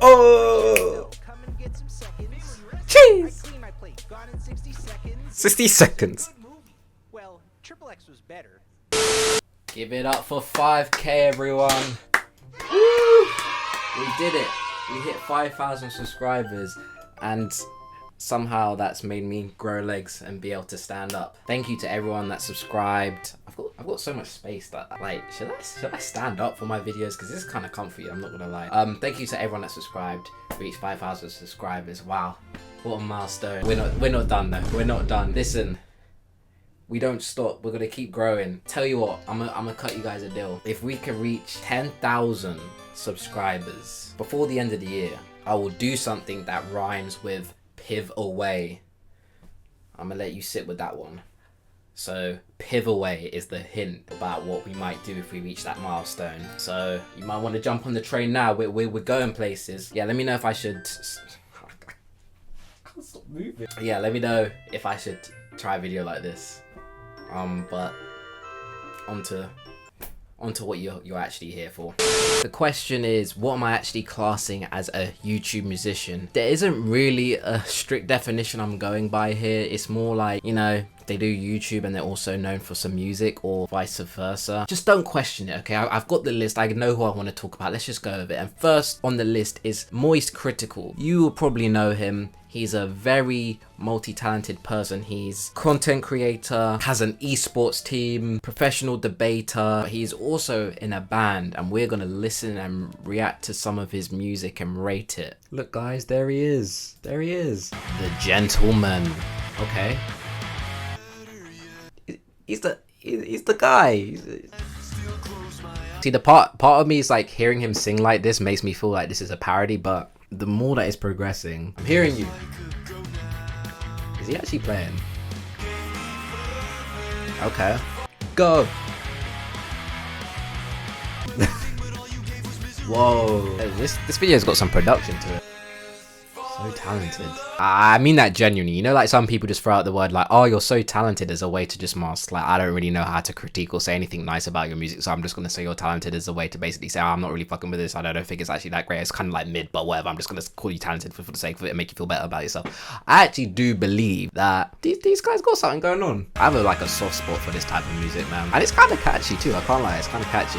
Oh! Cheese! 60 seconds. Well, Triple X was better. Give it up for 5K, everyone. Woo! We did it. We hit 5,000 subscribers, and somehow that's made me grow legs and be able to stand up. Thank you to everyone that subscribed. I've got so much space that, like, should I stand up for my videos? Because this is kind of comfy, I'm not gonna lie. Thank you to everyone that subscribed. Reached 5,000 subscribers. Wow, what a milestone. We're not done though. We're not done. Listen, we don't stop. We're gonna keep growing. Tell you what, I'm gonna cut you guys a deal. If we can reach 10,000 subscribers before the end of the year, I will do something that rhymes with piv away. I'm gonna let you sit with that one. So piv away is the hint about what we might do if we reach that milestone. So you might want to jump on the train now. We're going places. Yeah, let me know if I should. I can't stop moving. Yeah, let me know if I should try a video like this. But onto what you're actually here for. The question is, what am I actually classing as a YouTube musician? There isn't really a strict definition I'm going by here. It's more like, you know, they do YouTube and they're also known for some music, or vice versa. Just don't question it, okay? I've got the list. I know who I want to talk about. Let's just go over it. And first on the list is Moist Critical. You will probably know him. He's a very multi-talented person. He's content creator, has an esports team, professional debater. He's also in a band, and we're gonna listen and react to some of his music and rate it. Look guys, there he is. There he is. The Gentleman. Okay. He's the guy. See, the part of me is like, hearing him sing like this makes me feel like this is a parody, but the more that is progressing, I'm hearing you. Is he actually playing? Okay. Go. Whoa. This video's got some production to it. So talented. I mean that genuinely. You know, like some people just throw out the word like, oh, you're so talented, as a way to just mask, like, I don't really know how to critique or say anything nice about your music, so I'm just gonna say you're talented as a way to basically say, oh, I'm not really fucking with this, I don't think it's actually that great, it's kind of like mid, but whatever, I'm just gonna call you talented for the sake of it and make you feel better about yourself. I actually do believe that these guys got something going on. I have like a soft spot for this type of music, man, and it's kind of catchy too. I can't lie, it's kind of catchy.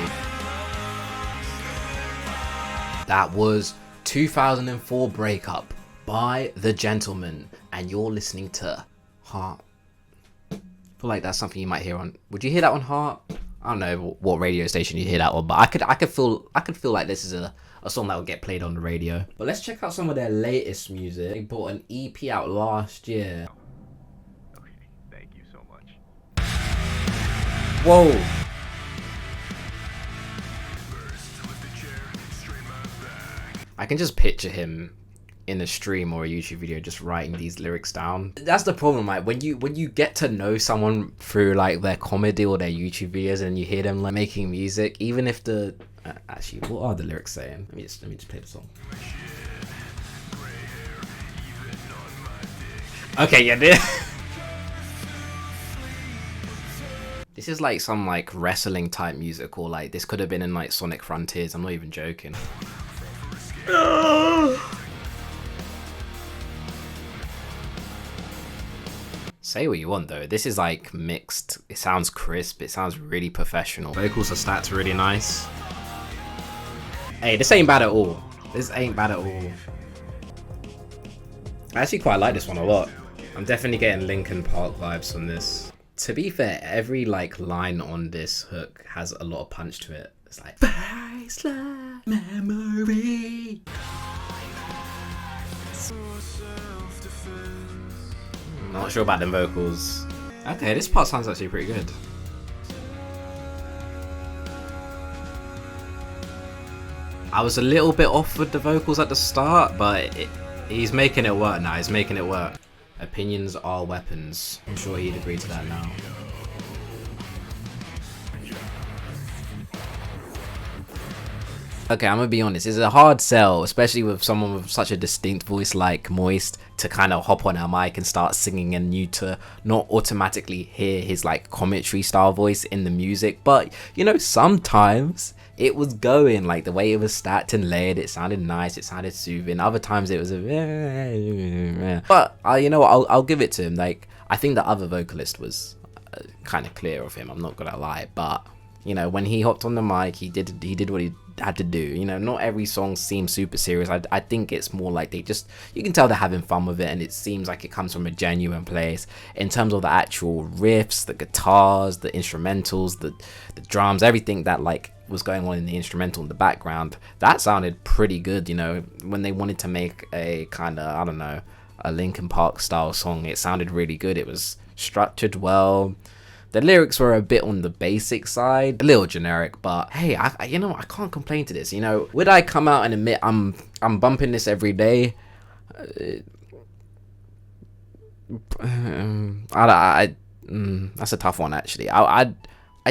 That was 2004 Breakup by The Gentleman, and you're listening to Heart. I feel like that's something you might hear on. Would you hear that on Heart? I don't know what radio station you hear that on, but I could feel like this is a song that would get played on the radio. But let's check out some of their latest music. They brought an EP out last year. Okay, thank you so much. Whoa. I can just picture him in a stream or a YouTube video just writing these lyrics down. That's the problem, like when you get to know someone through like their comedy or their YouTube videos, and you hear them like making music, even if the actually, what are the lyrics saying? Let me just play the song. Okay, yeah, this is like some like wrestling type music, or like this could have been in like Sonic Frontiers. I'm not even joking. Say what you want though, this is like mixed. It sounds crisp, it sounds really professional. Vocals are stats really nice. Hey, this ain't bad at all. This ain't bad at all. I actually quite like this one a lot. I'm definitely getting Linkin Park vibes from this. To be fair, every like line on this hook has a lot of punch to it. It's like Priceless memory. Not sure about the vocals. Okay, this part sounds actually pretty good. I was a little bit off with the vocals at the start, but he's making it work now. He's making it work. Opinions are weapons. I'm sure he'd agree to that now. Okay, I'm gonna be honest, it's a hard sell, especially with someone with such a distinct voice like Moist, to kind of hop on our mic and start singing, and you to not automatically hear his like commentary style voice in the music. But you know, sometimes it was going, like the way it was stacked and layered, it sounded nice, it sounded soothing. Other times it was a but you know what, I'll give it to him. Like, I think the other vocalist was kind of clear of him, I'm not gonna lie, but you know, when he hopped on the mic, he did what he had to do. You know, not every song seems super serious. I think it's more like they just, you can tell they're having fun with it, and it seems like it comes from a genuine place in terms of the actual riffs, the guitars, the instrumentals, the drums, everything that like was going on in the instrumental in the background. That sounded pretty good. You know, when they wanted to make a kind of, I don't know, a Linkin Park style song, it sounded really good. It was structured well. The lyrics were a bit on the basic side, a little generic, but hey, you know, I can't complain to this. You know, would I come out and admit I'm bumping this every day? That's a tough one, actually. I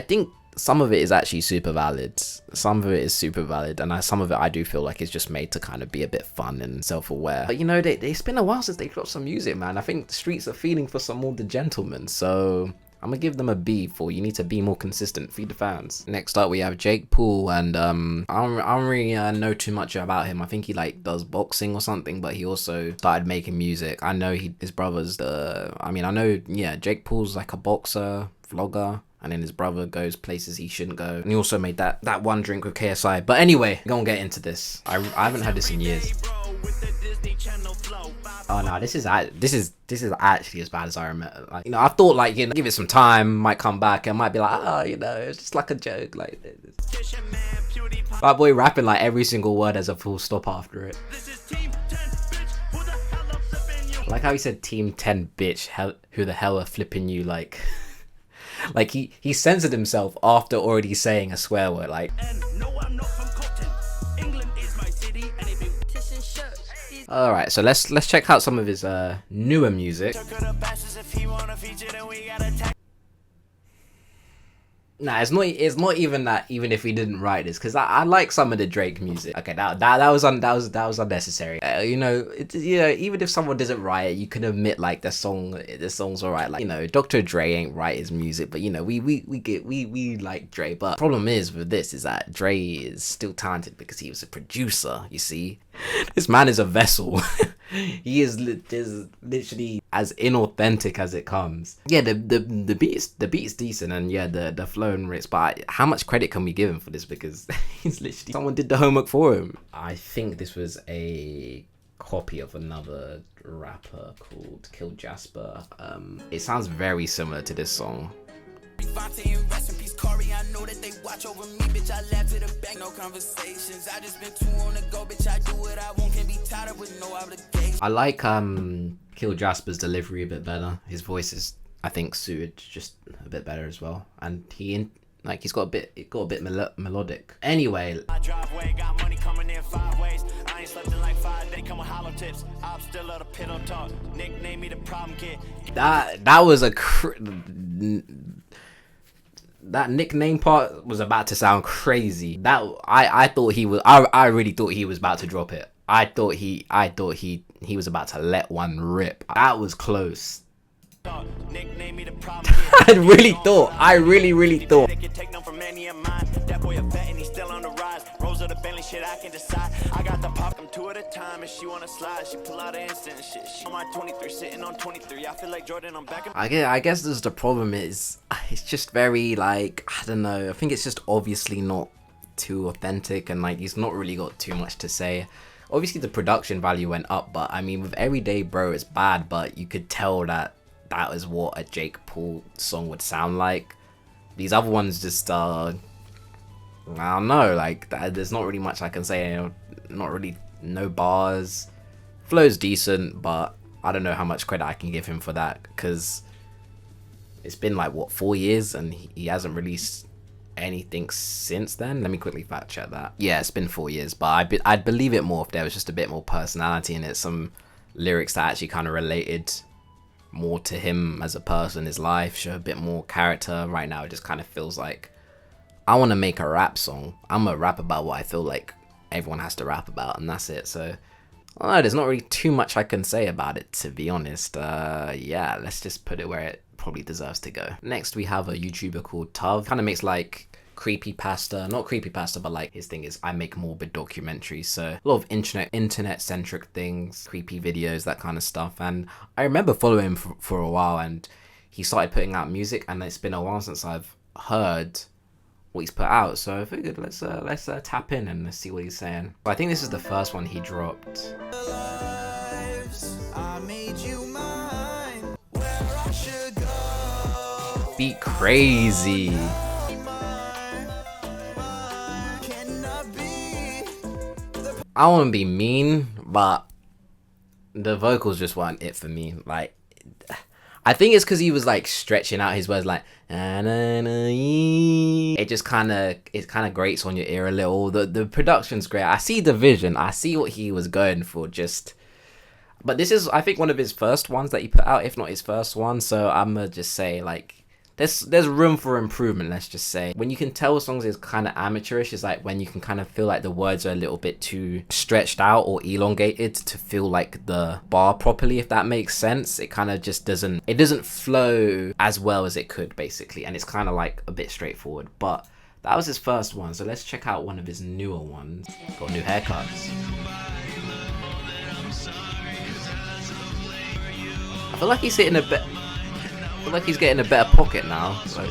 think some of it is actually super valid. Some of it is super valid, and some of it I do feel like it's just made to kind of be a bit fun and self-aware. But you know, it's been a while since they dropped some music, man. I think the streets are feeling for some more The Gentlemen, so I'm gonna give them a B for you need to be more consistent, feed the fans. Next up we have Jake Paul, and I don't really know too much about him. I think he like does boxing or something, but he also started making music. I know his brother's Jake Paul's like a boxer, vlogger, and then his brother goes places he shouldn't go. And he also made that one drink with KSI. But anyway, gonna get into this. I haven't heard this in years. Oh no, this is actually as bad as I remember. Like, you know, I thought like, you know, give it some time, might come back and might be like, oh, you know, it's just like a joke. Like, that boy rapping like every single word has a full stop after it. Like how he said Team 10 bitch, who the hell are flipping you, like like he censored himself after already saying a swear word. Like, alright, so let's check out some of his newer music. Nah, it's not even that. Even if he didn't write this, because I like some of the Drake music. Okay, that was unnecessary. You know, even if someone doesn't write it, you can admit like the song's alright. Like, you know, Dr. Dre ain't write his music, but you know, we like Dre. But the problem is with this is that Dre is still talented because he was a producer. You see, this man is a vessel. He is literally as inauthentic as it comes. Yeah, the beat's decent, and yeah, the flow and riffs, but how much credit can we give him for this? Because he's literally, someone did the homework for him. I think this was a copy of another rapper called Kill Jasper. It sounds very similar to this song. I like Kill Jasper's delivery a bit better. His voice is, I think, suited just a bit better as well, and he's got a bit melodic. Anyway, that was a that nickname part was about to sound crazy. That I thought he was. I really thought he was about to drop it. I thought he was about to let one rip. That was close. I really thought. I really thought. I guess this is the problem, is it's just very like, I don't know, I think it's just obviously not too authentic, and like he's not really got too much to say. Obviously the production value went up, but I mean with Everyday Bro it's bad, but you could tell that is what a Jake Paul song would sound like. These other ones just I don't know, like there's not really much I can say. Not really, no bars. Flow's decent, but I don't know how much credit I can give him for that, because it's been like what, 4 years, and he hasn't released anything since then. Let me quickly fact check that. Yeah, it's been 4 years, but I'd believe it more if there was just a bit more personality in it, some lyrics that actually kind of related more to him as a person, his life, show a bit more character. Right now it just kind of feels like I want to make a rap song. I'm gonna rap about what I feel like everyone has to rap about, and that's it. So oh, there's not really too much I can say about it, to be honest. Yeah, let's just put it where it probably deserves to go. Next, we have a YouTuber called Tuv. Kind of makes like creepypasta, not creepypasta, but like his thing is I make morbid documentaries. So a lot of internet centric things, creepy videos, that kind of stuff. And I remember following him for a while, and he started putting out music, and it's been a while since I've heard what he's put out, so I figured let's tap in and let's see what he's saying. I think this is the first one he dropped. Beat crazy. I don't want to be mean, but the vocals just weren't it for me. Like, I think it's because he was like stretching out his words, like it just kind of grates on your ear a little. The production's great. I see the vision. I see what he was going for. But this is, I think, one of his first ones that he put out, if not his first one. So I'm gonna just say, like, there's room for improvement, let's just say. When you can tell songs is kind of amateurish is like when you can kind of feel like the words are a little bit too stretched out or elongated to feel like the bar properly, if that makes sense. It kind of just doesn't flow as well as it could, basically, and it's kind of like a bit straightforward. But that was his first one, so let's check out one of his newer ones. Got new haircuts. I feel like he's hitting a bit. I feel like he's getting a better pocket now. Like,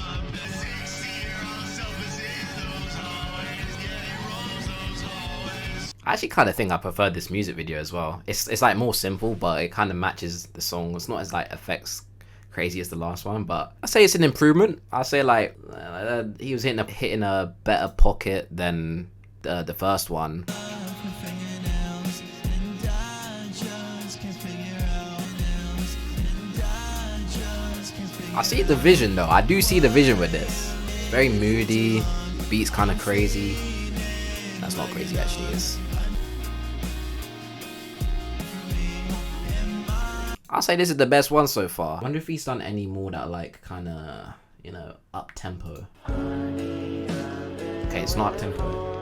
I actually kind of think I prefer this music video as well. It's like more simple, but it kind of matches the song. It's not as like effects crazy as the last one, but I say it's an improvement. I say like he was hitting a better pocket than the first one. I see the vision though. I do see the vision with this. It's very moody. Beats kind of crazy. That's not crazy, actually. Is. I'll say this is the best one so far. I wonder if he's done any more that like kind of, you know, up tempo. Okay, it's not up tempo.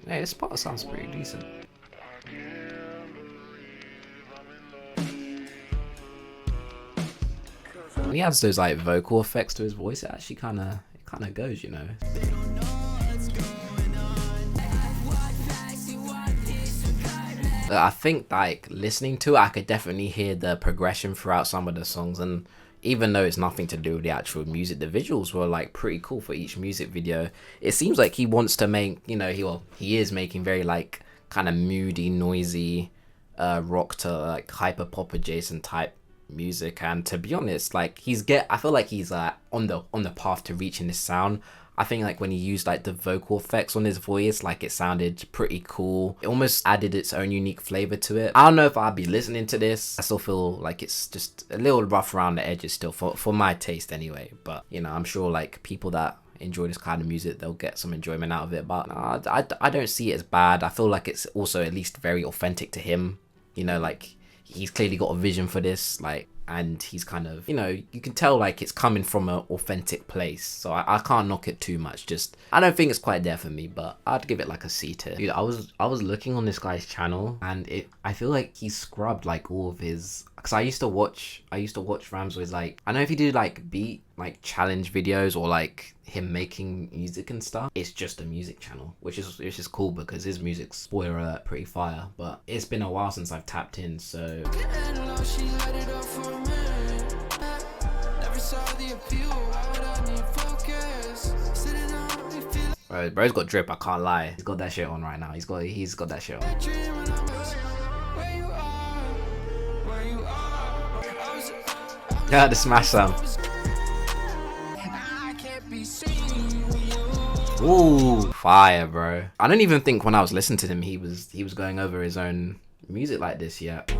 Hey, this part sounds pretty decent. When he adds those like vocal effects to his voice, it actually kind of goes, you know. I think like listening to it, I could definitely hear the progression throughout some of the songs, and even though it's nothing to do with the actual music, the visuals were like pretty cool for each music video. It seems like he wants to make, you know, he is making very like kind of moody, noisy, rock to like hyper pop adjacent type music. And to be honest, like I feel like he's on the path to reaching this sound. I think like when he used like the vocal effects on his voice, like it sounded pretty cool. It almost added its own unique flavor to it. I don't know if I'd be listening to this. I still feel like it's just a little rough around the edges still for my taste anyway. But you know, I'm sure like people that enjoy this kind of music, they'll get some enjoyment out of it. But I don't see it as bad. I feel like it's also at least very authentic to him. You know, like he's clearly got a vision for this, like, and he's kind of, you know, you can tell like it's coming from an authentic place. So I can't knock it too much. Just I don't think it's quite there for me, but I'd give it like a C tier. Dude, I was looking on this guy's channel, and I feel like he scrubbed like all of his, because I used to watch Ramzoid's, like, I know if he did like beat like challenge videos or like him making music and stuff, it's just a music channel, which is cool because his music's, spoiler alert, pretty fire. But it's been a while since I've tapped in, so bro's got drip, I can't lie. He's got that shit on right now. He's got that shit on. Yeah, the smash sound. Ooh, fire, bro. I don't even think when I was listening to him he was going over his own music like this yet.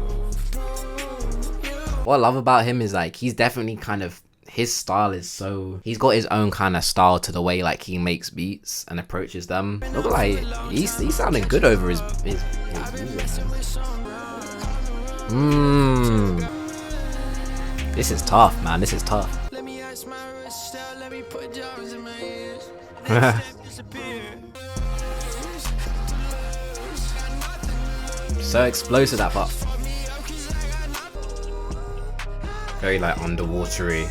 What I love about him is like he's definitely kind of, his style is so, he's got his own kind of style to the way like he makes beats and approaches them. Look, like he's sounding good over his music. This is tough, man. This is tough. So explosive, that part. Very like underwatery.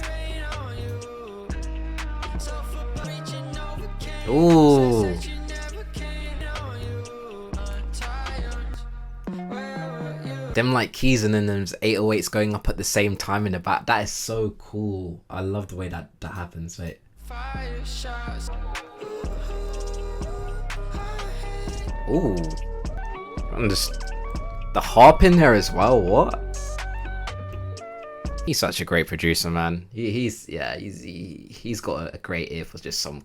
Ooh. Them like keys and then those 808s going up at the same time in the back. That is so cool. I love the way that happens, mate. Ooh. And just the harp in there as well. What? He's such a great producer, man. He's got a great ear for just some.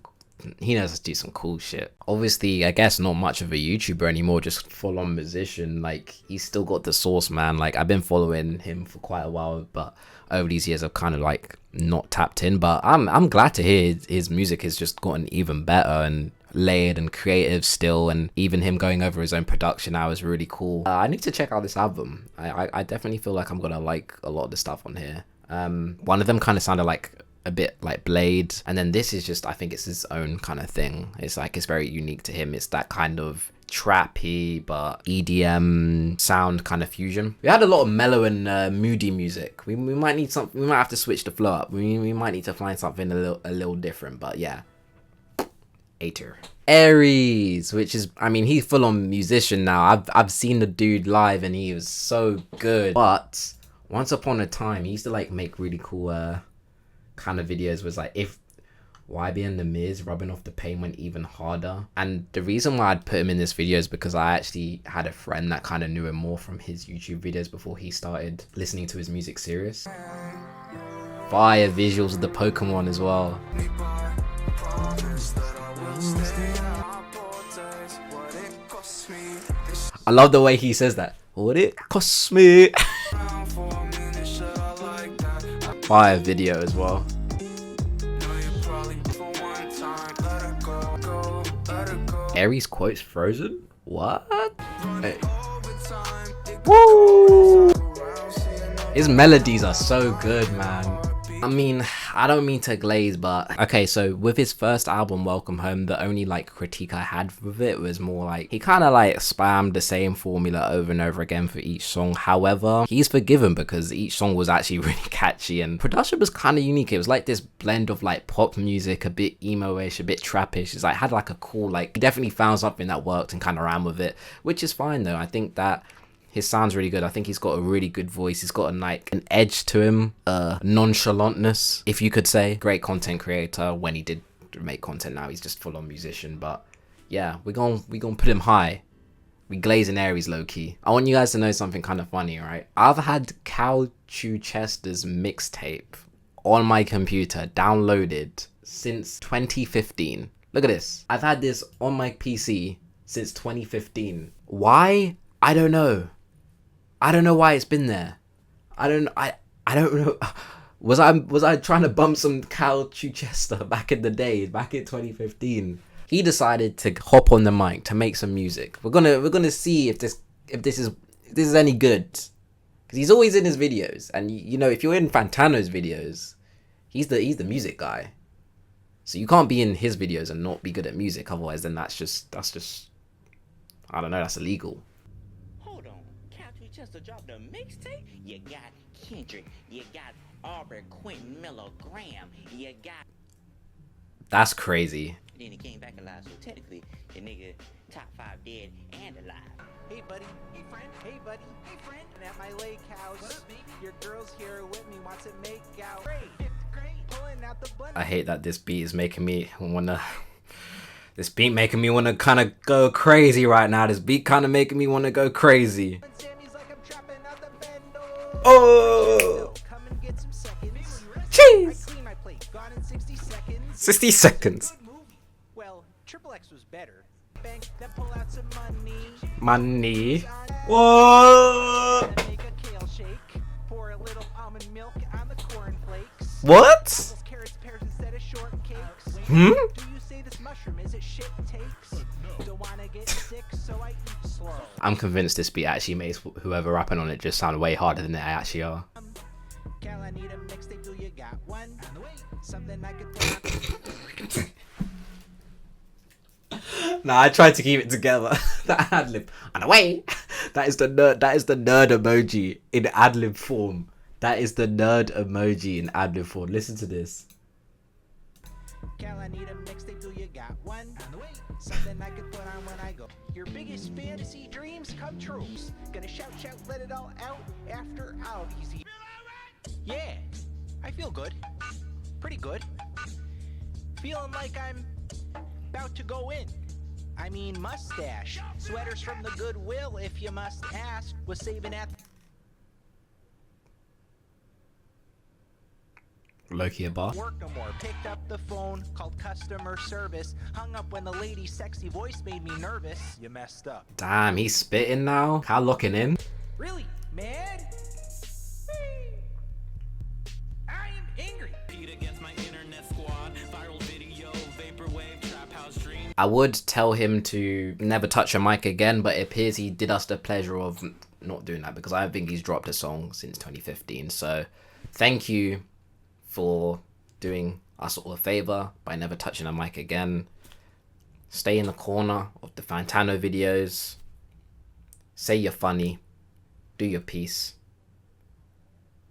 He knows how to do some cool shit. Obviously, I guess not much of a YouTuber anymore, just full-on musician. Like, he's still got the sauce, man. Like, I've been following him for quite a while, but over these years I've kind of like not tapped in. But I'm glad to hear his music has just gotten even better and layered and creative still, and even him going over his own production now is really cool. I need to check out this album. I definitely feel like I'm gonna like a lot of the stuff on here. One of them kind of sounded like a bit like Blade, and then this is just, I think it's his own kind of thing. It's like, it's very unique to him. It's that kind of trappy but EDM sound kind of fusion. We had a lot of mellow and moody music. We might need something. We might have to switch the flow up. We might need to find something a little different. But yeah, A tier. Aries, which is, I mean, he's full on musician now. I've seen the dude live and he was so good. But once upon a time, he used to like make really cool kind of videos. Was like, if YB and the Miz rubbing off the pain went even harder. And the reason why I'd put him in this video is because I actually had a friend that kind of knew him more from his YouTube videos before he started listening to his music serious. Fire visuals of the Pokemon as well. I love the way he says that. What it costs me. Fire video as well. Aries quotes Frozen? What? Hey. Woo! His melodies are so good, man. I mean, I don't mean to glaze, but okay, so with his first album, Welcome Home, the only like critique I had with it was more like he kind of like spammed the same formula over and over again for each song. However, he's forgiven because each song was actually really catchy and production was kind of unique. It was like this blend of like pop music, a bit emo-ish, a bit trappish. It's like had like a cool, like, he definitely found something that worked and kind of ran with it, which is fine though. I think that his sound's really good. I think he's got a really good voice. He's got an edge to him, nonchalantness, if you could say. Great content creator when he did make content. Now he's just full on musician. But yeah, we're gonna put him high. We glazing Aries low key. I want you guys to know something kind of funny, right? I've had Chuchesta's mixtape on my computer downloaded since 2015. Look at this. I've had this on my PC since 2015. Why? I don't know. I don't know why it's been there. I don't know. Was I trying to bump some Chuchesta back in the day, back in 2015? He decided to hop on the mic to make some music. We're gonna see if this is any good, because he's always in his videos, and you know, if you're in Fantano's videos, he's the music guy. So you can't be in his videos and not be good at music. Otherwise, then that's just I don't know. That's illegal. Just to drop the mixtape, you got Kendrick, you got Aubrey, Quentin Miller, Graham, you got. That's crazy. Then he came back alive, so technically, the nigga top 5 dead and alive. Hey buddy, hey friend, hey buddy, hey friend. And at my lake house, what up, baby? Your girl's here with me, wants to make out. Great, fifth grade, pulling out the blender. I hate that this beat is making me wanna. This beat making me wanna kind of go crazy right now. This beat kind of making me wanna go crazy. Oh! Jeez! 60 seconds. Well, XXX was better. Bank, then pull out some money. Money. Whoa! Make a kale shake. Pour a little almond milk on the cornflakes. What? Carrots, pears instead of shortcakes. Hmm? Do you say this mushroom is it shit takes? Don't wanna get sick, so I eat slow. I'm convinced this beat actually makes whoever rapping on it just sound way harder than they actually are. Cal, I need a mixtape. Do you got one? On the way. Something I could put on. Nah, I tried to keep it together. That ad-lib. On the way. That is the nerd emoji in ad-lib form. That is the nerd emoji in ad-lib form. Listen to this. Cal, I need a mixtape. Do you got one? On the way. Something I could put on when I go. Your biggest fantasy dreams come true. Gonna shout, let it all out after out. Easy. Yeah, I feel good. Pretty good. Feeling like I'm about to go in. I mean, mustache. Sweaters from the Goodwill, if you must ask. Was saving at Loki a bar. work no more. Picked up the phone, called customer service. Hung up when the lady's sexy voice made me nervous. You messed up. Damn, he's spitting now. How locking in? Really, man? I'm angry. I would tell him to never touch a mic again, but it appears he did us the pleasure of not doing that because I don't think he's dropped a song since 2015. So thank you for doing us all a favor by never touching a mic again. Stay in the corner of the Fantano videos. Say you're funny. Do your piece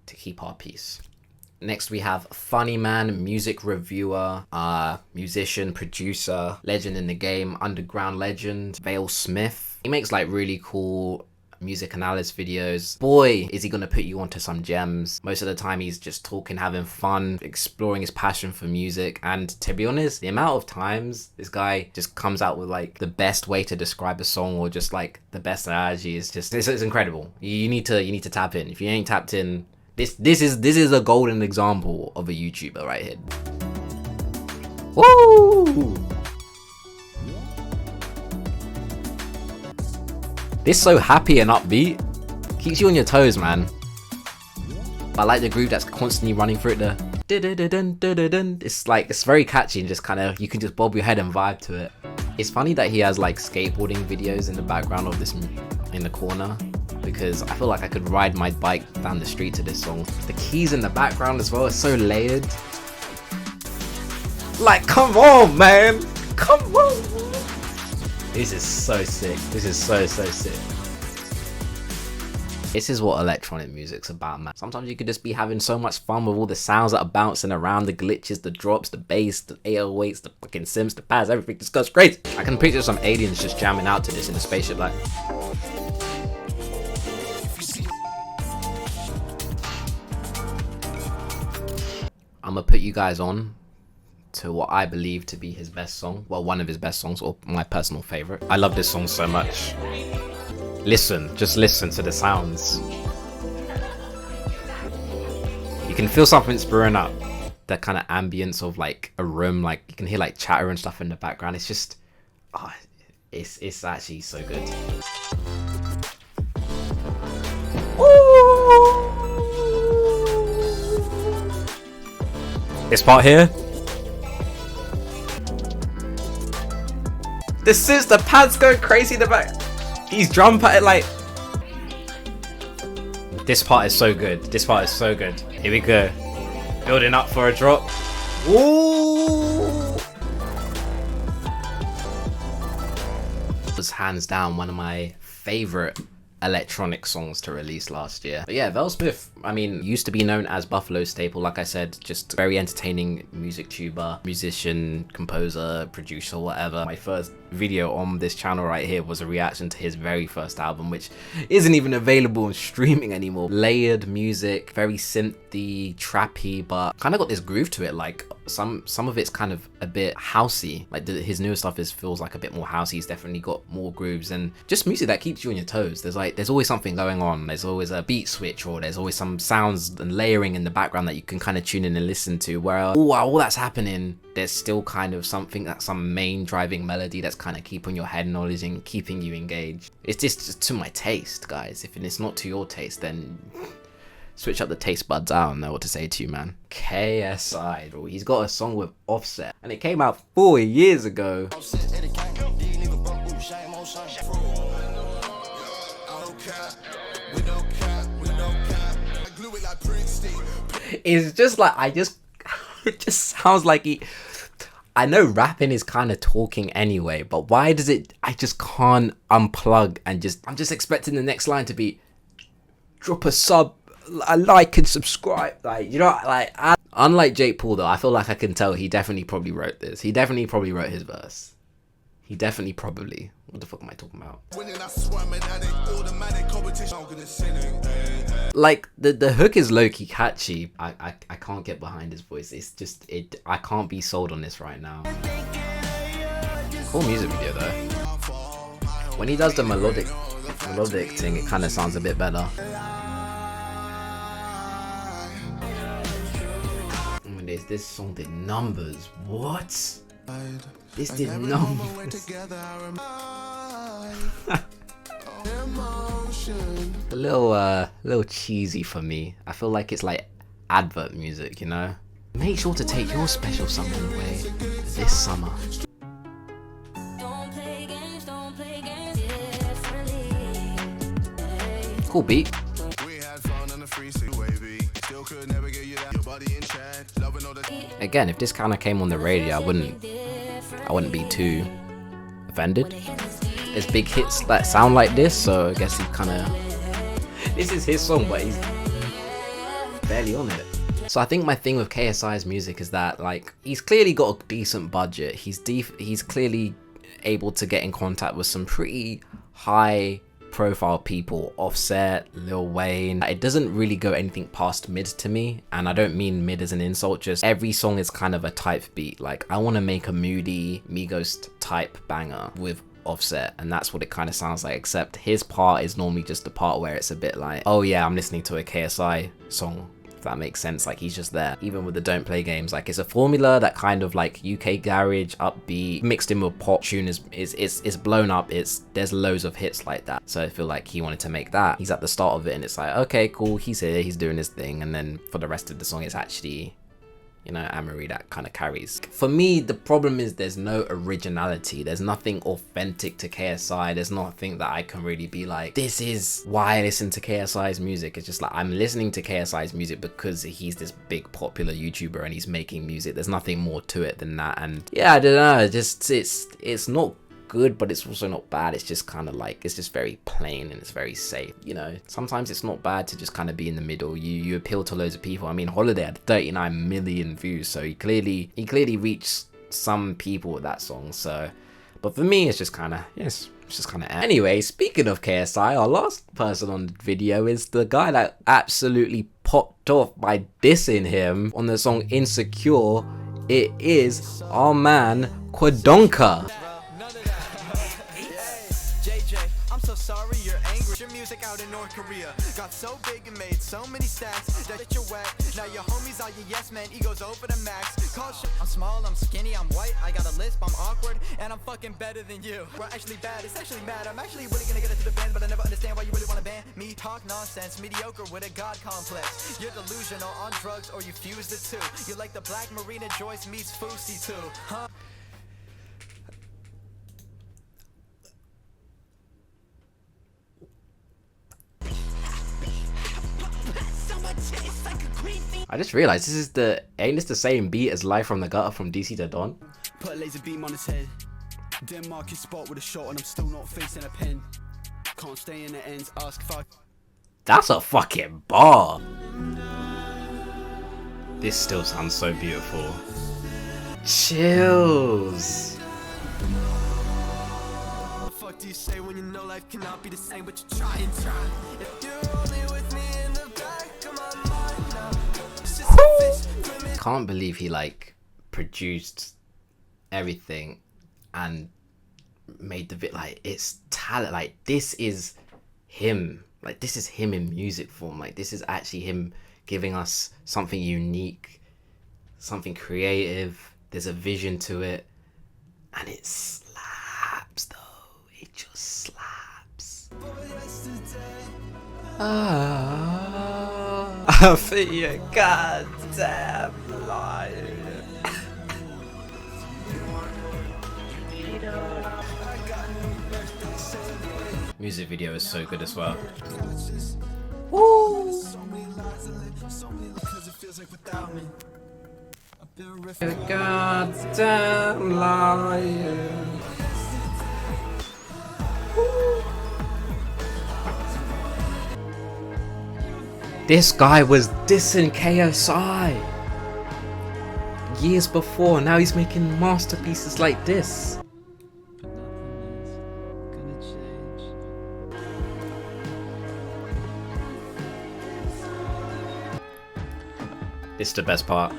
to keep our peace. Next we have funny man, music reviewer, musician, producer, legend in the game, underground legend, Vale-Smith. He makes like really cool music analysis videos. Boy, is he gonna put you onto some gems. Most of the time he's just talking, having fun, exploring his passion for music. And to be honest, the amount of times this guy just comes out with like the best way to describe a song or just like the best analogy is just, it's incredible. You need to tap in. If you ain't tapped in, this is a golden example of a YouTuber right here. Woo! This so happy and upbeat. Keeps you on your toes, man. I like the groove that's constantly running through it. It's like, it's very catchy and just kind of, you can just bob your head and vibe to it. It's funny that he has like skateboarding videos in the background of this, in the corner, because I feel like I could ride my bike down the street to this song. The keys in the background as well, it's so layered. Like, come on, man. Come on. This is so sick. This is so sick. This is what electronic music's about, man. Sometimes you could just be having so much fun with all the sounds that are bouncing around, the glitches, the drops, the bass, the 808s, the fucking synths, the pads, everything just goes crazy. I can picture some aliens just jamming out to this in a spaceship like. I'm gonna put you guys on to what I believe to be his best song. Well, one of his best songs, or my personal favorite. I love this song so much. Listen, just listen to the sounds. You can feel something brewing up. That kind of ambience of like a room, like you can hear like chatter and stuff in the background. It's just, oh, it's actually so good. Ooh. This part here. This is the pads go crazy in the back. He's drum patted like. This part is so good. This part is so good. Here we go. Building up for a drop. Ooh. It was hands down one of my favorite electronic songs to release last year. But yeah, Vale-Smith, I mean, used to be known as Buffalo Staple, like I said, just very entertaining music tuber, musician, composer, producer, whatever. My first video on this channel right here was a reaction to his very first album, which isn't even available on streaming anymore. Layered music, very synthy, trappy, but kind of got this groove to it. Like some of it's kind of a bit housey. Like his newer stuff feels like a bit more housey. He's definitely got more grooves and just music that keeps you on your toes. There's always something going on. There's always a beat switch, or there's always some sounds and layering in the background that you can kind of tune in and listen to, where while all that's happening, there's still kind of something, that's some main driving melody that's kind of keeping your head nodding and keeping you engaged. It's just to my taste, guys. If it's not to your taste, then switch up the taste buds. I don't know what to say to you, man. KSI, bro. He's got a song with Offset, and it came out 4 years ago. It's just like it just sounds like he. I know rapping is kind of talking anyway, but why does it? I just can't unplug and I'm just expecting the next line to be, drop a sub, a like and subscribe. Like, you know, like unlike Jake Paul though, I feel like I can tell he definitely probably wrote this. He definitely probably wrote his verse. He definitely probably. What the fuck am I talking about? Like the hook is low-key catchy. I can't get behind his voice. It's just I can't be sold on this right now. Cool music video though. When he does the melodic thing, it kind of sounds a bit better. This song did numbers. What? This did numbers. A little cheesy for me. I feel like it's like advert music, you know? Make sure to take your special something away this summer. Cool beat. Again, if this kind of came on the radio, I wouldn't be too offended. There's big hits that sound like this, so I guess he kind of. This is his song, but he's barely on it. So I think my thing with KSI's music is that, like, he's clearly got a decent budget. He's clearly able to get in contact with some pretty high profile people, Offset, Lil Wayne. It doesn't really go anything past mid to me, and I don't mean mid as an insult, just every song is kind of a type beat. Like, I want to make a moody Migos type banger with Offset, and that's what it kind of sounds like, except his part is normally just the part where it's a bit like, oh yeah, I'm listening to a KSI song, if that makes sense. Like, he's just there. Even with the Don't Play Games, like, it's a formula that kind of like UK garage upbeat mixed in with pop tune is blown up. There's loads of hits like that, so I feel like he wanted to make that. He's at the start of it and it's like, okay, cool, he's here, he's doing his thing, and then for the rest of the song it's actually, you know, Amory that kind of carries. For me, the problem is there's no originality. There's nothing authentic to KSI. There's nothing that I can really be like, this is why I listen to KSI's music. It's just like, I'm listening to KSI's music because he's this big popular YouTuber and he's making music. There's nothing more to it than that. And yeah, I don't know, just it's not good, but it's also not bad. It's just kind of like, it's just very plain and it's very safe, you know. Sometimes it's not bad to just kind of be in the middle. You appeal to loads of people. I mean, Holiday had 39 million views, so he clearly reached some people with that song. So, but for me, it's just kind of, yes, it's just kind of. Anyway, speaking of KSI, our last person on the video is the guy that absolutely popped off by dissing him on the song Insecure. It is our man Quadeca. Sorry you're angry. Your music out in North Korea got so big and made so many stacks that you're whack. Now your homies are your yes man, egos over the max. Call shit. I'm small, I'm skinny, I'm white, I got a lisp, I'm awkward, and I'm fucking better than you. We're actually bad, it's actually mad. I'm actually really gonna get it to the band, but I never understand why you really wanna ban me. Talk nonsense, mediocre with a god complex. You're delusional on drugs or you fuse the two. You're like the Black Marina Joyce meets Fousey too, huh? I just realized ain't this the same beat as Live from the Gutter from DC to Dawn? Put a laser beam on his head. Denmark his spot with a shot and I'm still not facing a pin. Can't stay in the ends, ask if I. That's a fucking bar. This still sounds so beautiful. Chills. What the fuck do you say when you know life cannot be the same, but you try and try? If you're only with me in the back of my mind now. Can't believe he like produced everything and made the bit. Like, it's talent. Like, this is him. Like, this is him in music form. Like, this is actually him giving us something unique, something creative. There's a vision to it, and it slaps though. It just slaps. I feel you goddamn lying. Music video is so good as well. Woo! So many lies I live, so many because it feels like without me. I've been riffing. Goddamn lion. This guy was dissing KSI years before. Now he's making masterpieces like this. This is the best part.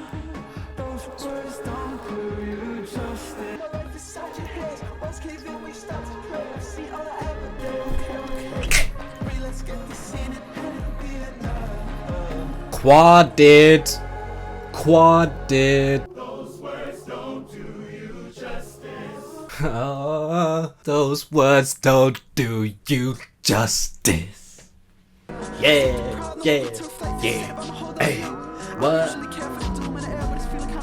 Quad did. Those words don't do you justice. Those words don't do you justice. Yeah. Hey, what?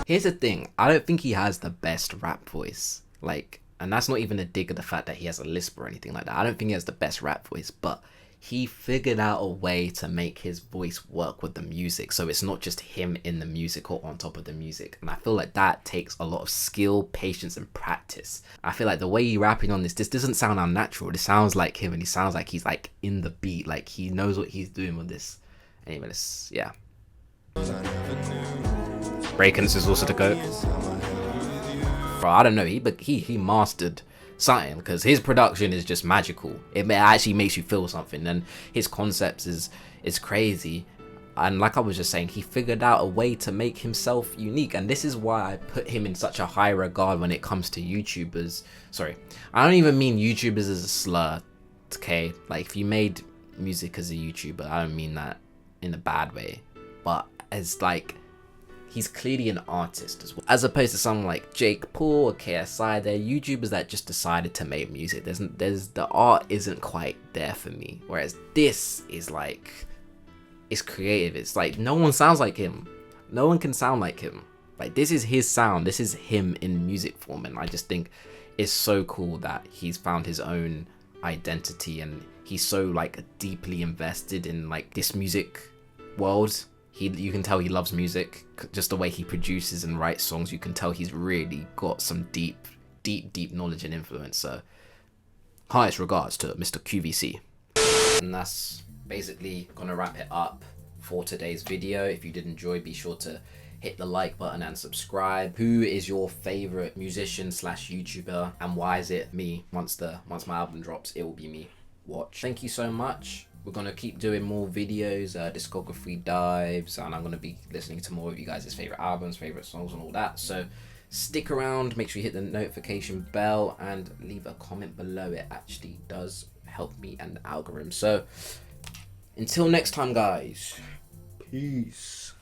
Here's the thing. I don't think he has the best rap voice. Like, and that's not even a dig at the fact that he has a lisp or anything like that. I don't think he has the best rap voice, but he figured out a way to make his voice work with the music, so it's not just him in the music or on top of the music. And I feel like that takes a lot of skill, patience, and practice. I feel like the way he's rapping on this doesn't sound unnatural. This sounds like him, and he sounds like he's like in the beat, like he knows what he's doing with this. Anyway, yeah. Breakins is also the GOAT. Bro, I don't know, he mastered something, because his production is just magical. It actually makes you feel something, and his concepts is crazy. And like I was just saying, he figured out a way to make himself unique, and this is why I put him in such a high regard when it comes to YouTubers. Sorry, I don't even mean YouTubers as a slur, okay? Like, if you made music as a YouTuber, I don't mean that in a bad way, but as like, he's clearly an artist as well. As opposed to someone like Jake Paul or KSI, they're YouTubers that just decided to make music. The art isn't quite there for me. Whereas this is like, it's creative. It's like, no one sounds like him. No one can sound like him. Like, this is his sound. This is him in music form. And I just think it's so cool that he's found his own identity, and he's so like deeply invested in like this music world. You can tell he loves music, just the way he produces and writes songs. You can tell he's really got some deep knowledge and influence. So, highest regards to Mr. QVC. And that's basically gonna wrap it up for today's video. If you did enjoy, be sure to hit the like button and subscribe. Who is your favorite musician / YouTuber, and why is it me? Once my album drops, it will be me. Watch. Thank you so much. We're going to keep doing more videos, discography dives, and I'm going to be listening to more of you guys' favorite albums, favorite songs, and all that. So stick around, make sure you hit the notification bell and leave a comment below. It actually does help me and the algorithm. So until next time, guys, peace.